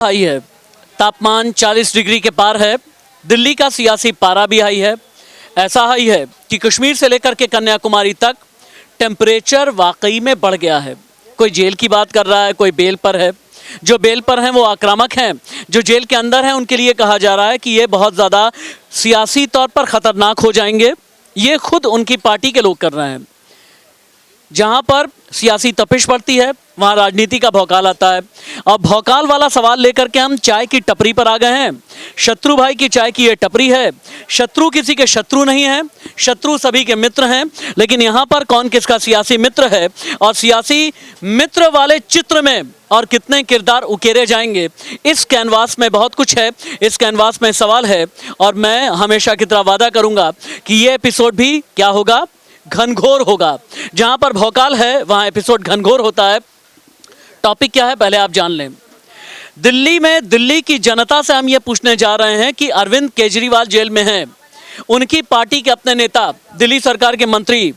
High है। तापमान 40 degree के पार है। दिल्ली का सियासी पारा भी हाई है। ऐसा हाई है कि कश्मीर से लेकर के कन्याकुमारी तक टेम्परेचर वाकई में बढ़ गया है। कोई जेल की बात कर रहा है, कोई बेल पर है। जो बेल पर हैं वो आक्रामक हैं, जो जेल के अंदर हैं उनके लिए कहा जा रहा है कि ये बहुत ज़्यादा सियासी तौर पर ख़तरनाक हो जाएंगे। ये खुद उनकी पार्टी के लोग कर रहे हैं। जहाँ पर सियासी तपिश बढ़ती है वहाँ राजनीति का भौकाल आता है। और भौकाल वाला सवाल लेकर के हम चाय की टपरी पर आ गए हैं। शत्रु भाई की चाय की ये टपरी है। शत्रु किसी के शत्रु नहीं है, शत्रु सभी के मित्र हैं। लेकिन यहाँ पर कौन किसका सियासी मित्र है और सियासी मित्र वाले चित्र में और कितने किरदार उकेरे जाएंगे, इस कैनवास में बहुत कुछ है। इस कैनवास में सवाल है और मैं हमेशा की तरह वादा करूँगा कि ये एपिसोड भी क्या होगा, घनघोर होगा। जहां पर भौकाल है वहां एपिसोड घनघोर होता है। टॉपिक क्या है पहले आप जान लें। दिल्ली में दिल्ली की जनता से हम ये पूछने जा रहे हैं कि अरविंद केजरीवाल जेल में हैं। उनकी पार्टी के अपने नेता दिल्ली सरकार के मंत्री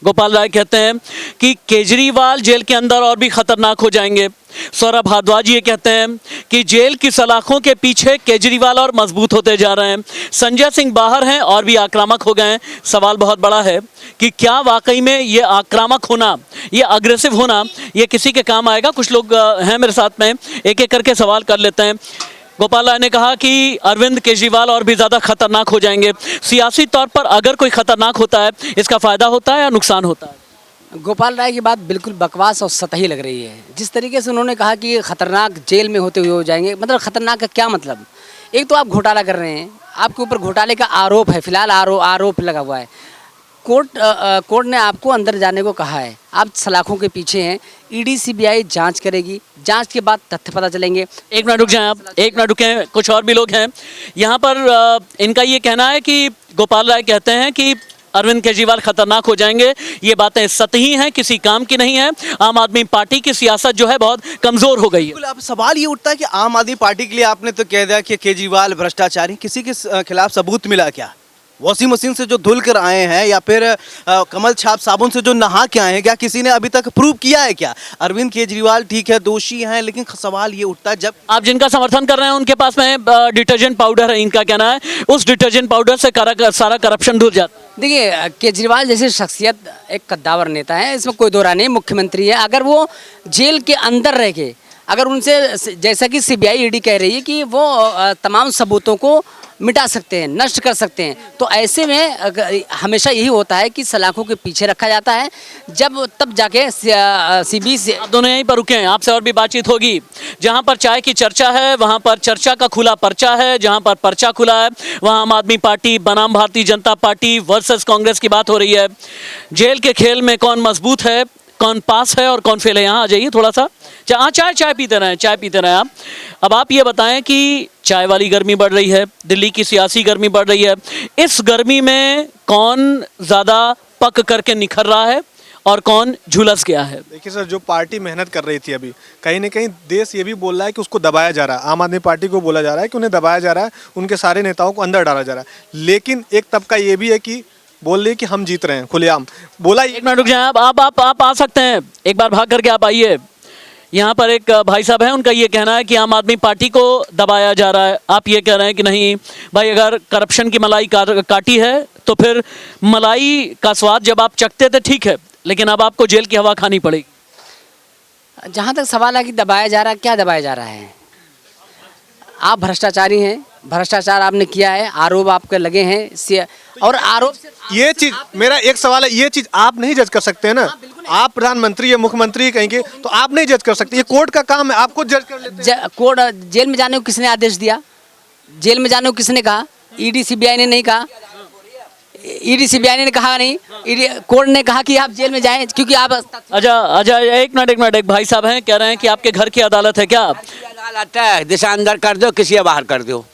गोपाल राय कहते हैं कि केजरीवाल जेल के अंदर और भी खतरनाक हो जाएंगे। सौरभ भारद्वाज ये कहते हैं कि जेल की सलाखों के पीछे केजरीवाल और मजबूत होते जा रहे हैं। संजय सिंह बाहर हैं और भी आक्रामक हो गए हैं। सवाल बहुत बड़ा है कि क्या वाकई में ये आक्रामक होना, ये अग्रेसिव होना, ये किसी के काम आएगा। कुछ लोग हैं मेरे साथ में, एक एक करके सवाल कर लेते हैं। गोपाल राय ने कहा कि अरविंद केजरीवाल और भी ज़्यादा खतरनाक हो जाएंगे। सियासी तौर पर अगर कोई खतरनाक होता है, इसका फ़ायदा होता है या नुकसान होता है? गोपाल राय की बात बिल्कुल बकवास और सतही लग रही है। जिस तरीके से उन्होंने कहा कि खतरनाक जेल में होते हुए हो जाएंगे, मतलब खतरनाक का क्या मतलब? एक तो आप घोटाला कर रहे हैं, आपके ऊपर घोटाले का आरोप है, फिलहाल आरोप लगा हुआ है। कोर्ट ने आपको अंदर जाने को कहा है, आप सलाखों के पीछे हैं। ईडी सीबीआई जांच करेगी, जांच के बाद तथ्य पता चलेंगे। एक मिनट रुक जाएं आप, एक मिनट रुकें। कुछ और भी लोग हैं यहाँ पर। इनका ये कहना है कि गोपाल राय कहते हैं कि अरविंद केजरीवाल खतरनाक हो जाएंगे। ये बातें सतही हैं, किसी काम की नहीं है। आम आदमी पार्टी की सियासत जो है बहुत कमज़ोर हो गई है। अब सवाल ये उठता है कि आम आदमी पार्टी के लिए आपने तो कह दिया कि केजरीवाल भ्रष्टाचारी, किसी के खिलाफ सबूत मिला क्या? वॉशिंग मशीन से जो धुल कर आए हैं या फिर कमल छाप साबुन से जो नहा के आए हैं, क्या किसी ने अभी तक प्रूव किया है क्या? अरविंद केजरीवाल ठीक है, दोषी हैं, लेकिन सवाल ये उठता है जब आप जिनका समर्थन कर रहे हैं उनके पास में डिटर्जेंट पाउडर है, इनका कहना है उस डिटर्जेंट पाउडर से सारा करप्शन धुल जाता है। देखिए, केजरीवाल जैसी शख्सियत एक कद्दावर नेता है, इसमें कोई दो राय नहीं, मुख्यमंत्री है। अगर वो जेल के अंदर रह के, अगर उनसे, जैसा कि सीबीआई ईडी कह रही है कि वो तमाम सबूतों को मिटा सकते हैं, नष्ट कर सकते हैं, तो ऐसे में हमेशा यही होता है कि सलाखों के पीछे रखा जाता है, जब तब जाके सीबी से। आप दोनों यहीं पर रुकें, आपसे और भी बातचीत होगी। जहां पर चाय की चर्चा है वहां पर चर्चा का खुला पर्चा है। जहां पर पर्चा खुला है वहां आम आदमी पार्टी बनाम भारतीय जनता पार्टी वर्सेस कांग्रेस की बात हो रही है। जेल के खेल में कौन मजबूत है, कौन पास है और कौन फेल है। यहाँ आ जाइए थोड़ा सा। हाँ, चाय पीते रहें, चाय पीते रहें आप। अब आप ये बताएं कि चाय वाली गर्मी बढ़ रही है, दिल्ली की सियासी गर्मी बढ़ रही है। इस गर्मी में कौन ज़्यादा पक करके निखर रहा है और कौन झुलस गया है? देखिए सर, जो पार्टी मेहनत कर रही थी अभी, कहीं ना कहीं देश ये भी बोल रहा है कि उसको दबाया जा रहा है। आम आदमी पार्टी को बोला जा रहा है कि उन्हें दबाया जा रहा है, उनके सारे नेताओं को अंदर डाला जा रहा है। लेकिन एक तबका ये भी है कि बोल रही कि हम जीत रहे हैं खुलेआम। बोला एक मिनट रुक जाएं आप आ सकते हैं, एक बार भाग करके आप आइए। यहाँ पर एक भाई साहब हैं, उनका ये कहना है कि आम आदमी पार्टी को दबाया जा रहा है। आप ये कह रहे हैं कि नहीं भाई, अगर करप्शन की मलाई काटी है तो फिर मलाई का स्वाद जब आप चखते थे ठीक है, लेकिन अब आपको जेल की हवा खानी पड़ेगी। जहाँ तक सवाल है कि दबाया जा रहा है, क्या दबाया जा रहा है? आप भ्रष्टाचारी हैं, भ्रष्टाचार आपने किया है, आरोप आपके लगे हैं, और आरोप ये चीज, मेरा एक सवाल है, ये चीज आप नहीं जज कर सकते हैं ना। आप प्रधानमंत्री या मुख्यमंत्री कहेंगे तो आप नहीं जज कर सकते, ये कोर्ट का काम है, आप खुद जज कर लेते हैं। कोर्ट, जेल में जाने को किसने आदेश दिया? जेल में जाने को किसने कहा? ईडी सीबीआई ने नहीं कहा। ईडी सीबीआई ने कहा नहीं, कोर्ट ने कहा कि आप जेल में जाएं क्योंकि आप। अच्छा, एक मिनट, एक भाई साहब हैं, कह रहे हैं कि आपके घर की अदालत है क्या? अदालत है, जैसे अंदर कर दो, किसी बाहर कर दो।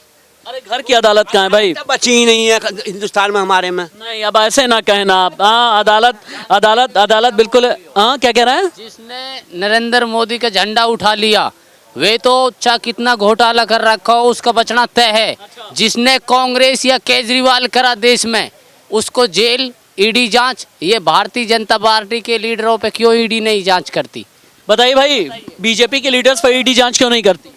अरे घर की अदालत कहाँ है भाई? बची ही नहीं है हिंदुस्तान में, हमारे में नहीं। अब ऐसे ना कहना आप। हाँ, अदालत बिल्कुल। हाँ, क्या कह रहे हैं? जिसने नरेंद्र मोदी का झंडा उठा लिया वे तो चाहे कितना घोटाला कर रखा हो उसका बचना तय है। जिसने कांग्रेस या केजरीवाल करा देश में, उसको जेल, ईडी जांच। ये भारतीय जनता पार्टी के लीडरों पे क्यों ईडी नहीं जांच करती? बताइए भाई, बीजेपी के लीडर्स पर ईडी जांच क्यों नहीं करती?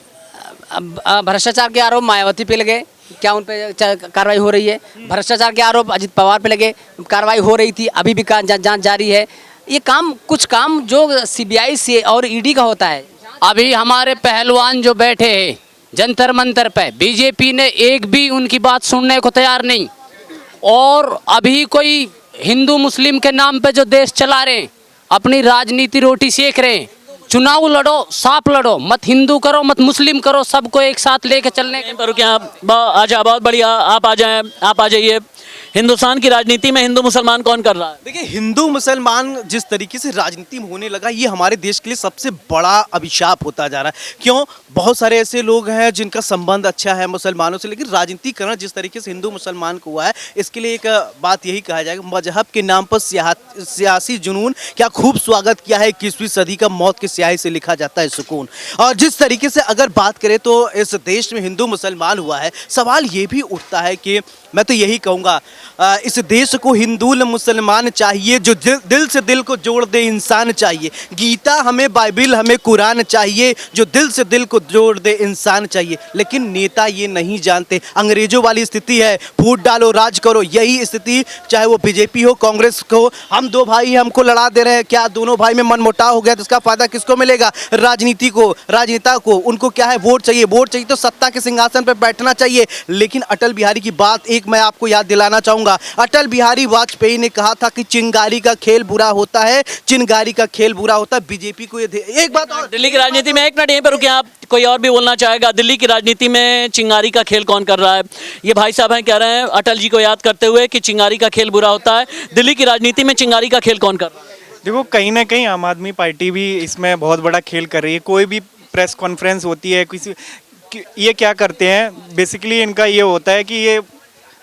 भ्रष्टाचार के आरोप मायावती पे लगे, क्या उन पे कार्रवाई हो रही है? भ्रष्टाचार के आरोप अजित पवार पे लगे, कार्रवाई हो रही थी, अभी भी जांच जारी है। ये काम, कुछ काम जो सीबीआई से और ईडी का होता है। अभी हमारे पहलवान जो बैठे हैं जंतर मंतर पे, बीजेपी ने एक भी उनकी बात सुनने को तैयार नहीं। और अभी कोई हिंदू मुस्लिम के नाम पे जो देश चला रहे हैं, अपनी राजनीति रोटी सेक रहे हैं। चुनाव लड़ो, साफ लड़ो, मत हिंदू करो मत मुस्लिम करो, सबको एक साथ लेके चलने के। पर क्या आजा, बहुत बढ़िया, आप आ जाएं, आप आ जाइए। हिंदुस्तान की राजनीति में हिंदू मुसलमान कौन कर रहा है? देखिए, हिंदू मुसलमान जिस तरीके से राजनीति में होने लगा, ये हमारे देश के लिए सबसे बड़ा अभिशाप होता जा रहा है। क्यों? बहुत सारे ऐसे लोग हैं जिनका संबंध अच्छा है मुसलमानों से, लेकिन राजनीतिकरण जिस तरीके से हिंदू मुसलमान को हुआ है, इसके लिए एक बात यही कहा जाएगा, मजहब के नाम पर सियासी जुनून। क्या खूब स्वागत किया है 21वीं सदी का, मौत की स्याही से लिखा जाता है सुकून। और जिस तरीके से अगर बात करें तो इस देश में हिंदू मुसलमान हुआ है, सवाल ये भी उठता है कि मैं तो यही कहूँगा, इस देश को हिंदू मुसलमान चाहिए जो दिल से दिल को जोड़ दे इंसान चाहिए। गीता हमें, बाइबिल हमें, कुरान चाहिए जो दिल से दिल को जोड़ दे इंसान चाहिए। लेकिन नेता ये नहीं जानते। अंग्रेजों वाली स्थिति है, फूट डालो राज करो, यही स्थिति चाहे वो बीजेपी हो कांग्रेस को। हम दो भाई हमको लड़ा दे रहे हैं, क्या दोनों भाई में मनमुटाव हो गया तो इसका फायदा किसको मिलेगा? राजनीति को, राजनेता को। उनको क्या है? वोट चाहिए, वोट चाहिए तो सत्ता के सिंहासन पर बैठना चाहिए। लेकिन अटल बिहारी की बात एक मैं आपको याद दिलाना चाहूंगा। अटल बिहारी वाजपेयी ने कहा था कि चिंगारी का खेल बुरा होता है, चिंगारी का खेल बुरा होता है। बीजेपी को ये एक बात और, दिल्ली की राजनीति में, एक मिनट यहीं पर रुकिए आप, कोई और भी बोलना चाहेगा? दिल्ली की राजनीति में चिंगारी का खेल कौन कर रहा है? ये भाई साहब हैं, कह रहे हैं अटल जी को याद करते हुए कि चिंगारी का खेल बुरा होता है। दिल्ली की राजनीति में चिंगारी का खेल कौन कर रहा है? देखो, कहीं ना कहीं आम आदमी पार्टी भी इसमें बहुत बड़ा खेल कर रही है। कोई भी प्रेस कॉन्फ्रेंस होती है, किसी ये क्या करते हैं, बेसिकली इनका ये होता है कि ये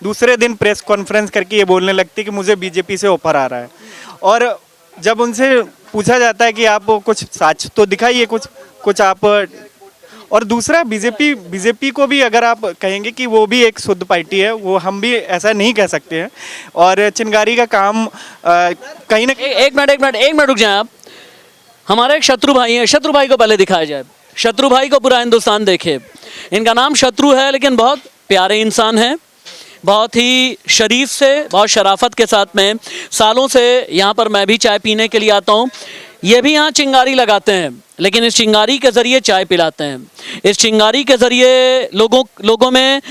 दूसरे दिन प्रेस कॉन्फ्रेंस करके ये बोलने लगती है कि मुझे बीजेपी से ऑफर आ रहा है। और जब उनसे पूछा जाता है कि आप कुछ साक्ष्य तो दिखाइए, कुछ आप। और दूसरा, बीजेपी को भी अगर आप कहेंगे कि वो भी एक शुद्ध पार्टी है, वो हम भी ऐसा नहीं कह सकते हैं। और चिंगारी का काम कहीं ना कहीं। एक मिनट रुक जाएं आप। हमारे एक शत्रु भाई हैं, शत्रु भाई को पहले दिखाया जाए। शत्रु भाई को पूरा हिंदुस्तान देखे। इनका नाम शत्रु है, लेकिन बहुत प्यारे इंसान हैं, बहुत ही शरीफ से, बहुत शराफत के साथ में। सालों से यहाँ पर मैं भी चाय पीने के लिए आता हूँ। ये भी यहाँ चिंगारी लगाते हैं, लेकिन इस चिंगारी के ज़रिए चाय पिलाते हैं। इस चिंगारी के ज़रिए लोगों में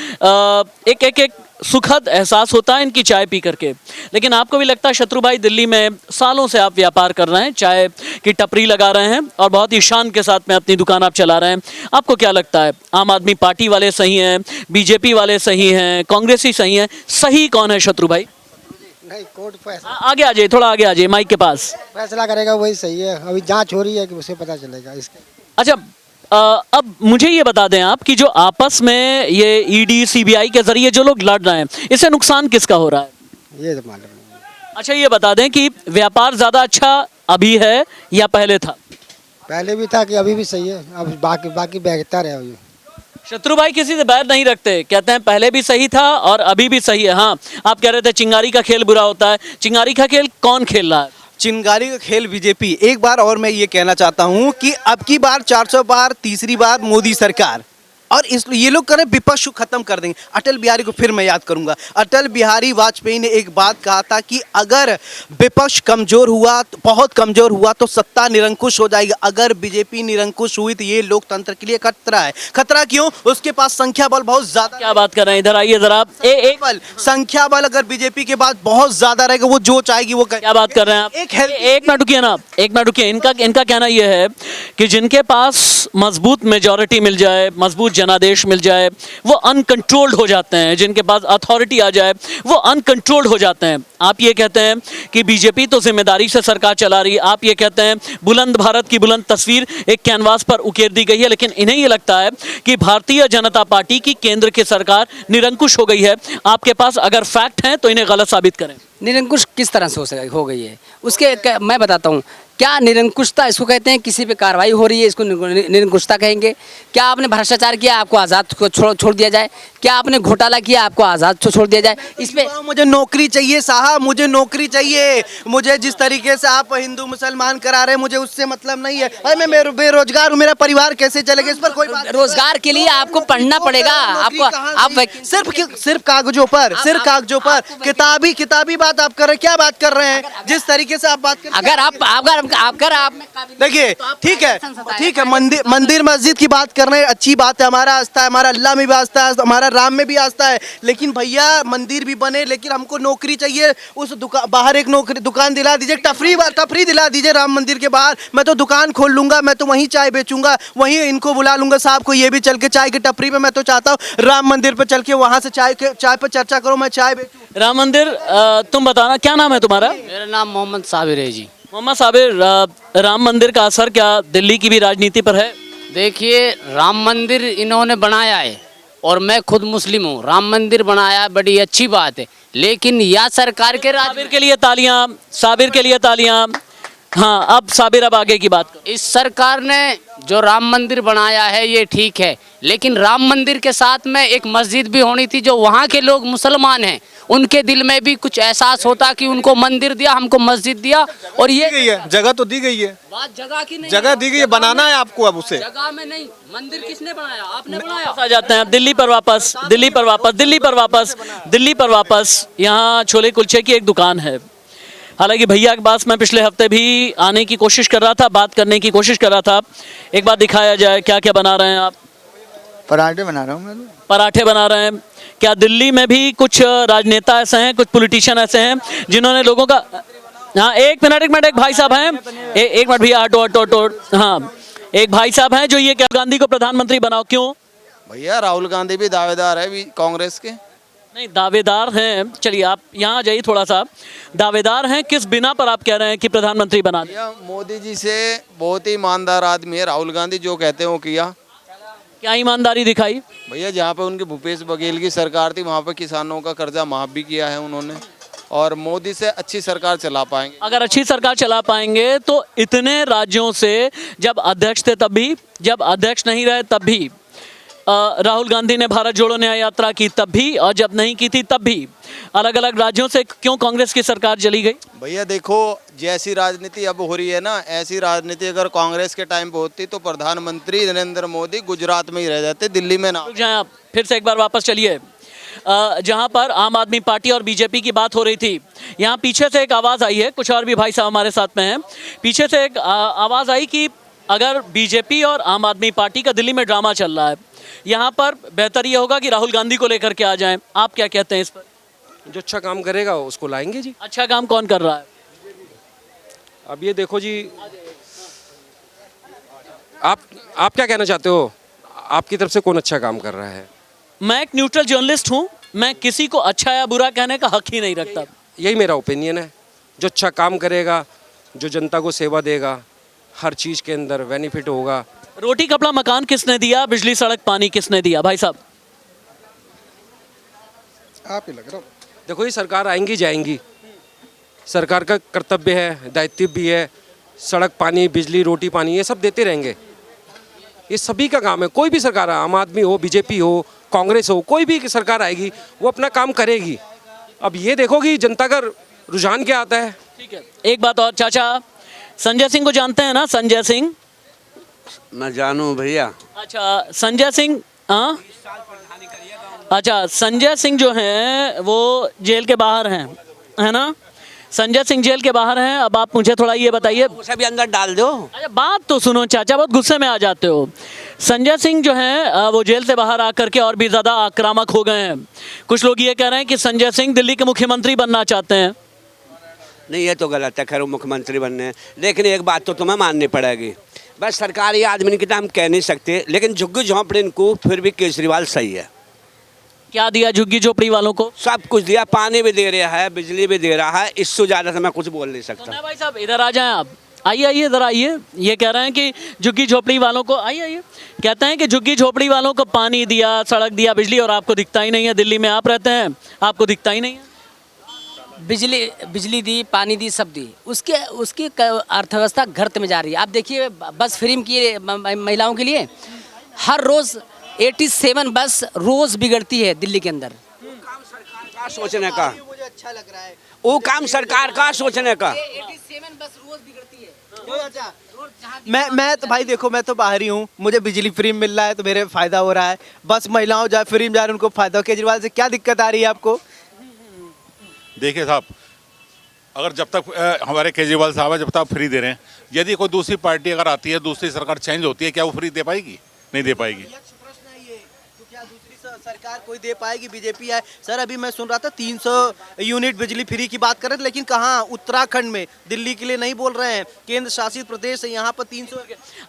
एक सुखद एहसास होता है इनकी चाय पी करके। लेकिन आपको भी लगता है शत्रु भाई, दिल्ली में सालों से आप व्यापार कर रहे हैं, चाय की टपरी लगा रहे हैं और बहुत ही शान के साथ में अपनी दुकान आप चला रहे हैं। आपको क्या लगता है, आम आदमी पार्टी वाले सही हैं, बीजेपी वाले सही हैं, कांग्रेसी सही हैं? सही कौन है शत्रु भाई? नहीं, कोर्ट फैसला, आगे आ जाइए, थोड़ा आगे आ जाइए माइक के पास। फैसला करेगा वही सही है। अभी जांच हो रही है कि उसे पता चलेगा इसके। अच्छा, अब मुझे ये बता दें आप कि जो आपस में ये ईडी सीबीआई के जरिए जो लोग लड़ रहे हैं, इससे नुकसान किसका हो रहा है? ये तो मालूम नहीं। अच्छा, ये बता दें कि व्यापार ज़्यादा अच्छा अभी है या पहले था? पहले भी था कि अभी भी सही है, अब बाकी बेहतर है अभी। शत्रु भाई किसी से बैर नहीं रखते, कहते हैं पहले भी सही था और अभी भी सही है। हाँ, आप कह रहे थे चिंगारी का खेल बुरा होता है। चिंगारी का खेल कौन खेल रहा है? चिंगारी का खेल बीजेपी। एक बार और मैं ये कहना चाहता हूँ कि अब की बार 400 बार, तीसरी बार मोदी सरकार, और इसलिए ये लोग करें विपक्ष को खत्म कर देंगे। अटल बिहारी को फिर मैं याद करूंगा। अटल बिहारी वाजपेयी ने एक बात कहा था कि अगर विपक्ष कमजोर हुआ, तो बहुत कमजोर हुआ, तो सत्ता निरंकुश हो जाएगी। अगर बीजेपी निरंकुश हुई तो ये लोकतंत्र के लिए खतरा है। खतरा क्यों? उसके पास संख्या बल बहुत ज्यादा। क्या बात कर रहे हैं? इधर आइए जरा। एक बल, संख्या बल अगर बीजेपी के पास बहुत ज्यादा रहेगा, वो जो चाहेगी वो क्या बात कर रहे हैं आप? एक मिनट रुकिए ना, एक मिनट रुकिए। इनका कहना यह है कि जिनके पास मजबूत मेजॉरिटी मिल जाए, मजबूत जनादेश मिल जाए, वो अनकंट्रोल्ड हो जाते हैं। जिनके पास अथॉरिटी आ जाए वो अनकंट्रोल्ड हो जाते हैं। आप ये कहते हैं कि बीजेपी तो जिम्मेदारी से सरकार चला रही है, आप ये कहते हैं बुलंद भारत की बुलंद तस्वीर एक कैनवास पर उकेर दी गई है, लेकिन इन्हें ये लगता है कि भारतीय जनता पार्टी की केंद्र की सरकार निरंकुश हो गई है। आपके पास अगर फैक्ट हैं तो इन्हें गलत साबित करें। निरंकुश किस तरह से हो गई है उसके मैं बताता हूँ। क्या निरंकुशता इसको कहते हैं? किसी पे कार्रवाई हो रही है इसको निरंकुशता कहेंगे? क्या आपने भ्रष्टाचार किया आपको आज़ाद को छोड़ दिया जाए? क्या आपने घोटाला किया आपको आज़ाद छोड़ दिया जाए? इसमें मुझे नौकरी चाहिए साहब, मुझे नौकरी चाहिए। मुझे जिस तरीके से आप हिंदू मुसलमान करा रहे हैं मुझे उससे मतलब नहीं है। अरे मैं बेरोजगार हूँ, मेरा परिवार कैसे चलेगा? इस पर कोई बात रोजगार के लिए आपको पढ़ना पड़ेगा। आपको आप सिर्फ कागजों पर, सिर्फ कागजों पर किताबी बात आप कर रहे हैं। क्या बात कर रहे हैं जिस तरीके से आप बात कर रहे हैं? अगर आप देखिए ठीक है मंदिर मस्जिद की बात कर रहे हैं, अच्छी बात है। हमारा आस्था है, हमारा अल्लाह में भी आस्था है, हमारा राम में भी आस्था है। लेकिन भैया मंदिर भी बने लेकिन हमको नौकरी चाहिए। उस बाहर एक नौकरी दुकान दिला दीजिए, तफरी दिला दीजिए राम मंदिर के बाहर। मैं तो दुकान खोल लूंगा, मैं तो वहीं चाय बेचूंगा, वहीं इनको बुला लूंगा साहब को, ये भी चल के चाय की टपरी पे। मैं तो चाहता हूँ राम मंदिर पे चल के वहां से चाय पर चर्चा करो, मैं चाय बेचूं। राम मंदिर तुम बताना क्या नाम है तुम्हारा? मेरा नाम मोहम्मद साबिर है जी। मोहम्मद साबिर, राम मंदिर का असर क्या दिल्ली की भी राजनीति पर है? देखिए, राम मंदिर इन्होंने बनाया है और मैं खुद मुस्लिम हूँ। राम मंदिर बनाया बड़ी अच्छी बात है, लेकिन या सरकार के साबिर के लिए तालियां, साबिर के लिए तालियां। हाँ, अब साबिर अब आगे की बात करो। इस सरकार ने जो राम मंदिर बनाया है ये ठीक है, लेकिन राम मंदिर के साथ में एक मस्जिद भी होनी थी। जो वहाँ के लोग मुसलमान हैं उनके दिल में भी कुछ एहसास होता कि उनको मंदिर दिया, हमको मस्जिद दिया। और ये गई है, जगह तो दी गई है, बात जगह की नहीं, जगह दी गई है, बनाना है आपको अब उसे। जगह में नहीं, मंदिर किसने बनाया? आपने बनाया। आ जाते हैं अब दिल्ली पर वापस। यहाँ छोले कुलचे की एक दुकान है। हालांकि भैया के पास मैं पिछले हफ्ते भी आने की कोशिश कर रहा था, बात करने की कोशिश कर रहा था। एक बार दिखाया जाए क्या क्या बना रहे हैं आप? पराठे बना रहा हूँ मैं। पराठे बना रहे हैं। क्या दिल्ली में भी कुछ राजनेता ऐसे हैं, कुछ पॉलिटिशियन ऐसे हैं जिन्होंने लोगों का, हाँ एक मिनट एक भाई साहब हैं, एक मिनट भैया, ऑटो हाँ, एक भाई साहब हैं जो ये क्या गांधी को प्रधानमंत्री बनाओ, क्यों? भैया राहुल गांधी भी दावेदार है भी कांग्रेस के। नहीं, दावेदार हैं, चलिए आप यहाँ आ जाइए थोड़ा सा। दावेदार हैं किस बिना पर आप कह रहे हैं कि प्रधानमंत्री बना दें? भैया मोदी जी से बहुत ही ईमानदार आदमी है राहुल गांधी, जो कहते हैं वो किया। क्या ईमानदारी दिखाई? भैया जहाँ पे उनके भूपेश बघेल की सरकार थी वहाँ पे किसानों का कर्जा माफ भी किया है उन्होंने, और मोदी से अच्छी सरकार चला पाएंगे। अगर अच्छी सरकार चला पाएंगे तो इतने राज्यों से, जब अध्यक्ष थे तब भी, जब अध्यक्ष नहीं रहे तब भी, राहुल गांधी ने भारत जोड़ो न्याय यात्रा की तब भी, और जब नहीं की थी तब भी, अलग अलग राज्यों से क्यों कांग्रेस की सरकार चली गई? भैया देखो, जैसी राजनीति अब हो रही है ना, ऐसी राजनीति अगर कांग्रेस के टाइम पे होती तो प्रधानमंत्री नरेंद्र मोदी गुजरात में ही रह जाते, दिल्ली में ना। रुक जाएं आप, फिर से एक बार वापस चलिए। जहां पर आम आदमी पार्टी और बीजेपी की बात हो रही थी, यहाँ पीछे से एक आवाज़ आई है, कुछ और भी भाई साहब हमारे साथ में हैं। पीछे से एक आवाज़ आई कि अगर बीजेपी और आम आदमी पार्टी का दिल्ली में ड्रामा चल रहा है, यहाँ पर बेहतर ये होगा कि राहुल गांधी को लेकर के आ जाएं। आप क्या कहते हैं इस पर? जो अच्छा काम करेगा उसको लाएंगे जी। अच्छा काम कौन कर रहा है? अब ये देखो जी, आप क्या कहना चाहते हो? आपकी तरफ से कौन अच्छा काम कर रहा है? मैं एक न्यूट्रल जर्नलिस्ट हूँ, मैं किसी को अच्छा या बुरा कहने का हक ही नहीं रखता। यही मेरा ओपिनियन है। जो अच्छा काम करेगा, जो जनता को सेवा देगा, हर चीज़ के अंदर बेनिफिट होगा। रोटी कपड़ा मकान किसने दिया? बिजली सड़क पानी किसने दिया? भाई साहब आप ही लग रहा हो। देखो ये सरकार आएंगी जाएंगी, सरकार का कर्तव्य है, दायित्व भी है। सड़क पानी बिजली रोटी पानी ये सब देते रहेंगे, ये सभी का काम है। कोई भी सरकार, आम आदमी हो, बीजेपी हो, कांग्रेस हो, कोई भी सरकार आएगी वो अपना काम करेगी। अब ये देखो कि जनता का रुझान क्या आता है। ठीक है, एक बात और, चाचा संजय सिंह को जानते हैं ना? संजय सिंह मैं जानूं भैया। अच्छा संजय सिंह, हाँ अच्छा संजय सिंह जो हैं वो जेल के बाहर हैं, है ना? संजय सिंह जेल के बाहर हैं। अब आप मुझे थोड़ा ये बताइए, उसे भी अंदर डाल दो। अच्छा बात तो सुनो चाचा, बहुत गुस्से में आ जाते हो। संजय सिंह जो हैं वो जेल से बाहर आकर के और भी ज़्यादा आक्रामक हो गए हैं। कुछ लोग ये कह रहे हैं कि संजय सिंह दिल्ली के मुख्यमंत्री बनना चाहते हैं। नहीं ये तो गलत है, खैर वो मुख्यमंत्री बनने, लेकिन एक बात तो तुम्हें माननी पड़ेगी, बस सरकारी आदमी की तो हम कह नहीं सकते, लेकिन झुग्गी झोंपड़ी को फिर भी केजरीवाल सही है। क्या दिया झुग्गी झोपड़ी वालों को? सब कुछ दिया, पानी भी दे रहा है, बिजली भी दे रहा है, इससे ज़्यादा से मैं कुछ बोल नहीं सकता। तो भाई साहब इधर आ जाएं आप, आइए इधर आइए। ये कह रहे हैं कि झुग्गी झोपड़ी वालों को, आइए कहते हैं कि झुग्गी झोपड़ी वालों को पानी दिया, सड़क दिया, बिजली, और आपको दिखता ही नहीं है। दिल्ली में आप रहते हैं, आपको दिखता ही नहीं है। बिजली दी, पानी दी, सब दी, उसके उसकी अर्थव्यवस्था गर्त में जा रही है। आप देखिए बस फ्री की महिलाओं के लिए हर रोज़ 87 बस रोज़ बिगड़ती है दिल्ली के अंदर। का सोचने का, मुझे अच्छा लग रहा है। वो काम सरकार का सोचने का। 87 बस रोज़ बिगड़ती है। मैं तो भाई देखो, मैं तो बाहरी हूँ, मुझे बिजली फ्री मिल रहा है तो मेरे फायदा हो रहा है। बस महिलाओं जाए फ्री में जा रही उनको फायदा हो। केजरीवाल से क्या दिक्कत आ रही है आपको? देखिए साहब, अगर जब तक हमारे केजरीवाल साहब है जब तक फ्री दे रहे हैं, यदि कोई दूसरी पार्टी अगर आती है, दूसरी सरकार चेंज होती है, क्या वो फ्री दे पाएगी? नहीं दे पाएगी। प्रश्न है ये, तो क्या दूसरी सरकार कोई दे पाएगी? बीजेपी है सर। अभी मैं सुन रहा था 300 यूनिट बिजली फ्री की बात कर रहे थे, लेकिन कहाँ? उत्तराखंड में, दिल्ली के लिए नहीं बोल रहे हैं, केंद्र शासित प्रदेश है, यहाँ पर 300।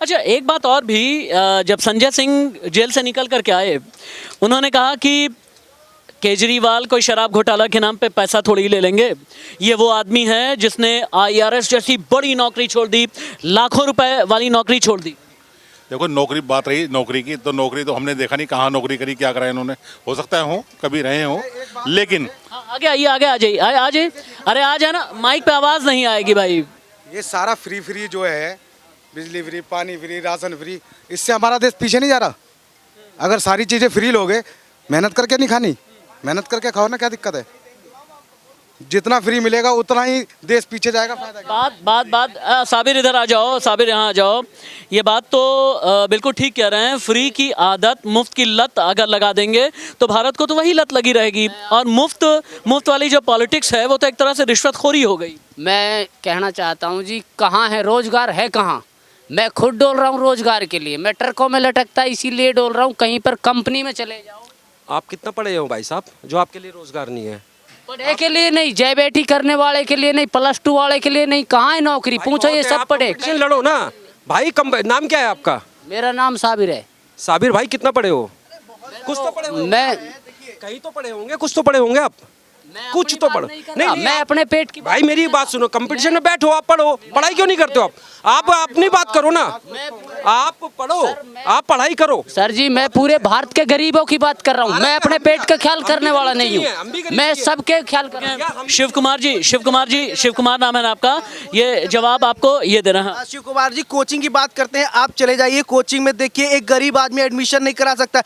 अच्छा, एक बात और भी, जब संजय सिंह जेल से निकल करके आए, उन्होंने कहा कि केजरीवाल कोई शराब घोटाला के नाम पे पैसा थोड़ी ही ले लेंगे। ये वो आदमी है जिसने IRS जैसी बड़ी नौकरी छोड़ दी, लाखों रुपए वाली नौकरी छोड़ दी। देखो, नौकरी बात रही नौकरी की, तो नौकरी तो हमने देखा नहीं कहाँ नौकरी करी, क्या करा है इन्होंने। हो सकता है हो कभी रहे हो, लेकिन आगे आइए, आगे आ जाइए, आ जाइए। अरे आ जाए ना, माइक पे आवाज़ नहीं आएगी भाई। ये सारा फ्री जो है, बिजली फ्री, पानी फ्री, राशन फ्री, इससे हमारा देश पीछे नहीं जा रहा। अगर सारी चीज़ें फ्री लोगे, मेहनत करके नहीं खानी, मेहनत करके खाओ ना, क्या दिक्कत है? जितना फ्री मिलेगा उतना ही देश पीछे जाएगा। बात साबिर इधर आ जाओ, साबिर यहाँ आ जाओ। ये बात तो बिल्कुल ठीक कह रहे हैं। फ्री की आदत, मुफ्त की लत अगर लगा देंगे तो भारत को तो वही लत लगी रहेगी। और मुफ्त वाली जो पॉलिटिक्स है वो तो एक तरह से रिश्वतखोरी हो गई। मैं कहना चाहता हूँ जी, कहाँ है रोजगार, है कहाँ? मैं खुद डोल रहा हूँ रोजगार के लिए, मैं ट्रकों में लटकता इसीलिए डोल रहा हूँ, कहीं पर कंपनी में चले जाओ। आप कितना पढ़े हो भाई साहब जो आपके लिए रोजगार नहीं है? पढ़े के लिए नहीं, जय बेटी करने वाले के लिए नहीं, +2 वाले के लिए नहीं, कहाँ है नौकरी? पूछो, ये सब पढ़े। लड़ो ना भाई। नाम क्या है आपका? मेरा नाम साबिर है। साबिर भाई, कितना पढ़े हो? कुछ तो पढ़े होंगे। मैं कहीं तो पढ़े होंगे, कुछ तो पढ़े होंगे आप। कुछ तो पढ़ो। नहीं, मैं अपने पेट की भाई मेरी बात सुनो, कंपटीशन में बैठो, आप पढ़ो। पढ़ाई क्यों नहीं करते हो आप अपनी बात करो ना। आप पढ़ो, आप पढ़ाई करो। सर जी, मैं पूरे भारत के गरीबों की बात कर रहा हूँ। मैं अपने पेट का ख्याल करने वाला नहीं हूँ, मैं सबके ख्याल कर रहा हूँ। शिव कुमार नाम है ना आपका? ये जवाब आपको ये दे रहा है। शिव कुमार जी, कोचिंग की बात करते हैं। आप चले जाइए कोचिंग में, देखिए एक गरीब आदमी एडमिशन नहीं करा सकता।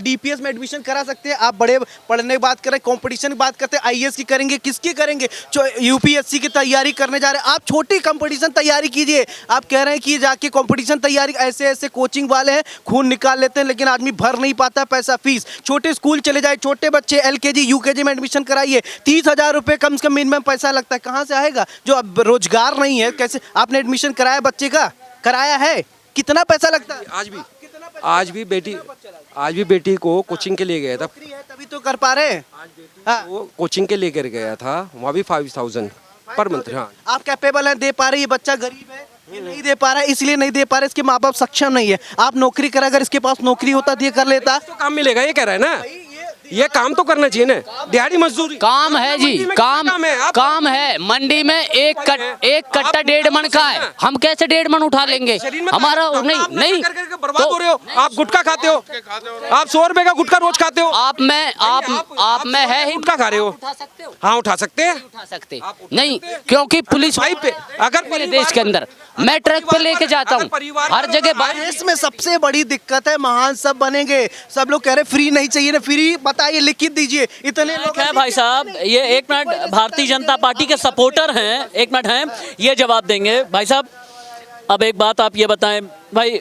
DPS में एडमिशन करा सकते हैं। आप बड़े पढ़ने की बात करें, कंपटीशन की बात करते हैं, IAS की करेंगे, किसकी करेंगे? जो UPSC की तैयारी करने जा रहे हैं। आप छोटी कंपटीशन तैयारी कीजिए। आप कह रहे हैं कि जाके कंपटीशन तैयारी, ऐसे कोचिंग वाले हैं, खून निकाल लेते हैं, लेकिन आदमी भर नहीं पाता पैसा, फीस। छोटे स्कूल चले जाए, छोटे बच्चे LKG UKG में एडमिशन कराइए, 30,000 रुपये कम से कम मिनिमम पैसा लगता है। कहाँ से आएगा? जो अब रोजगार नहीं है, कैसे? आपने एडमिशन कराया बच्चे का? कराया है? कितना पैसा लगता है? आज भी बेटी को कोचिंग के लिए गया था, तभी तो कर पा रहे हैं। वो कोचिंग के लेकर गया था, वहाँ भी 5,000 पर मंथ। हाँ, आप कैपेबल हैं, दे पा रही है। बच्चा गरीब है, ये नहीं दे पा रहा है, इसलिए नहीं दे पा रहा है, इसके माँ बाप सक्षम नहीं है। आप नौकरी करा, अगर इसके पास नौकरी होता तो ये कर लेता। तो काम मिलेगा, ये कह रहा है ना। ये काम तो करना चाहिए ना, दिहाड़ी मजदूरी। काम है जी, काम है। मंडी में एक कट्टा 1.5 मन का है, हम कैसे 1.5 मन उठा लेंगे? हमारा नहीं बर्बाद हो रहे हो आप। गुटखा खाते हो आप, 100 रुपए का गुटखा रोज खाते हो आप में है ही। गुटखा खा रहे हो? हाँ, उठा सकते हैं। उठा सकते नहीं, क्योंकि पुलिस भाई पे अगर मेरे देश के अंदर मैं ट्रक पे लेके जाता हूँ हर जगह। देश में सबसे बड़ी दिक्कत है, महान सब बनेंगे। सब लोग कह रहे फ्री नहीं चाहिए ना, फ्री बताइए, लिखित दीजिए। इतने लोग हैं भाई साहब, ये एक मिनट, भारतीय जनता पार्टी के सपोर्टर हैं, एक मिनट हैं, ये जवाब देंगे भाई साहब। अब एक बात आप ये बताएं भाई,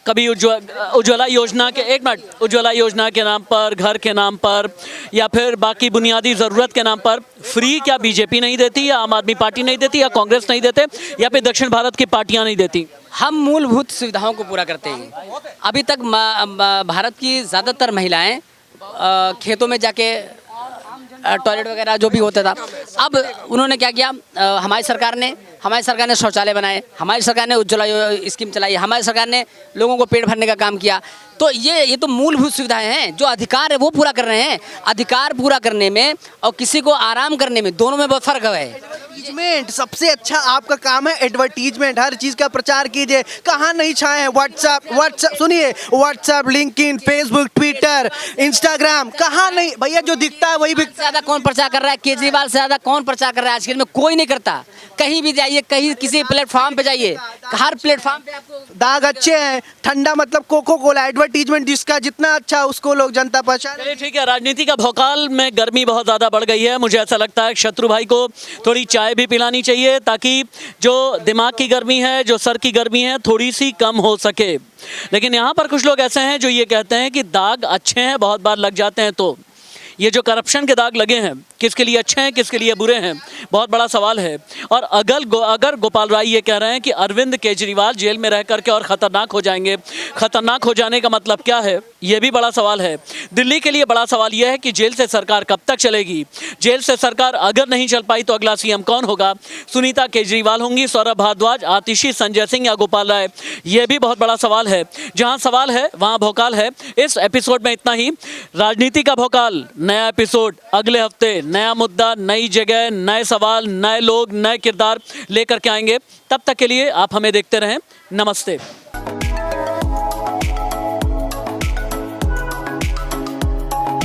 कभी उज्ज्वला योजना के, एक मिनट, उज्ज्वला योजना के नाम पर, घर के नाम पर, या फिर बाकी बुनियादी ज़रूरत के नाम पर फ्री क्या बीजेपी नहीं देती, या आम आदमी पार्टी नहीं देती, या कांग्रेस नहीं देते, या फिर दक्षिण भारत की पार्टियां नहीं देती? हम मूलभूत सुविधाओं को पूरा करते हैं। अभी तक भारत की ज़्यादातर महिलाएं खेतों में जाके टॉयलेट वगैरह जो भी होता था, अब उन्होंने क्या किया, हमारी सरकार ने शौचालय बनाए, हमारी सरकार ने उज्ज्वला स्कीम चलाई, हमारी सरकार ने लोगों को पेट भरने का काम किया। तो ये तो मूलभूत सुविधाएं हैं, जो अधिकार है वो पूरा कर रहे हैं। अधिकार पूरा करने में और किसी को आराम करने में, दोनों में बहुत फर्क है। एडवर्टीजमेंट सबसे अच्छा आपका काम है, एडवर्टीजमेंट। हर चीज का प्रचार कीजिए। कहाँ नहीं छाए हैं? व्हाट्सएप सुनिए, WhatsApp, LinkedIn, Facebook, Twitter, Instagram, कहाँ नहीं भैया, जो दिखता है वही ज्यादा कौन प्रचार कर रहा है? केजरीवाल से ज्यादा कौन प्रचार कर रहा है? आज के दिन में कोई नहीं करता। कहीं भी जाइए, कहीं किसी प्लेटफॉर्म पे जाइए, हर प्लेटफॉर्म पे आपको दाग अच्छे हैं। ठंडा मतलब कोको कोला, एडवर्टीजमेंट जिसका जितना अच्छा उसको लोग जनता पहचान। चलिए ठीक है, राजनीति का भौकाल में गर्मी बहुत ज़्यादा बढ़ गई है। मुझे ऐसा लगता है शत्रु भाई को थोड़ी चाय भी पिलानी चाहिए, ताकि जो दिमाग की गर्मी है, जो सर की गर्मी है, थोड़ी सी कम हो सके। लेकिन यहाँ पर कुछ लोग ऐसे हैं जो ये कहते हैं कि दाग अच्छे हैं, बहुत बार लग जाते हैं। तो ये जो करप्शन के दाग लगे हैं, किसके लिए अच्छे हैं, किसके लिए बुरे हैं, बहुत बड़ा सवाल है। और अगर गोपाल राय ये कह रहे हैं कि अरविंद केजरीवाल जेल में रह करके और ख़तरनाक हो जाएंगे, ख़तरनाक हो जाने का मतलब क्या है, ये भी बड़ा सवाल है। दिल्ली के लिए बड़ा सवाल यह है कि जेल से सरकार कब तक चलेगी। जेल से सरकार अगर नहीं चल पाई तो अगला सीएम कौन होगा? सुनीता केजरीवाल होंगी, सौरभ भारद्वाज, आतिशी, संजय सिंह या गोपाल राय? ये भी बहुत बड़ा सवाल है। जहाँ सवाल है वहाँ भौकाल है। इस एपिसोड में इतना ही। राजनीति का भौकाल, नया एपिसोड अगले हफ्ते, नया मुद्दा, नई जगह, नए सवाल, नए लोग, नए किरदार लेकर के आएंगे। तब तक के लिए आप हमें देखते रहें। नमस्ते।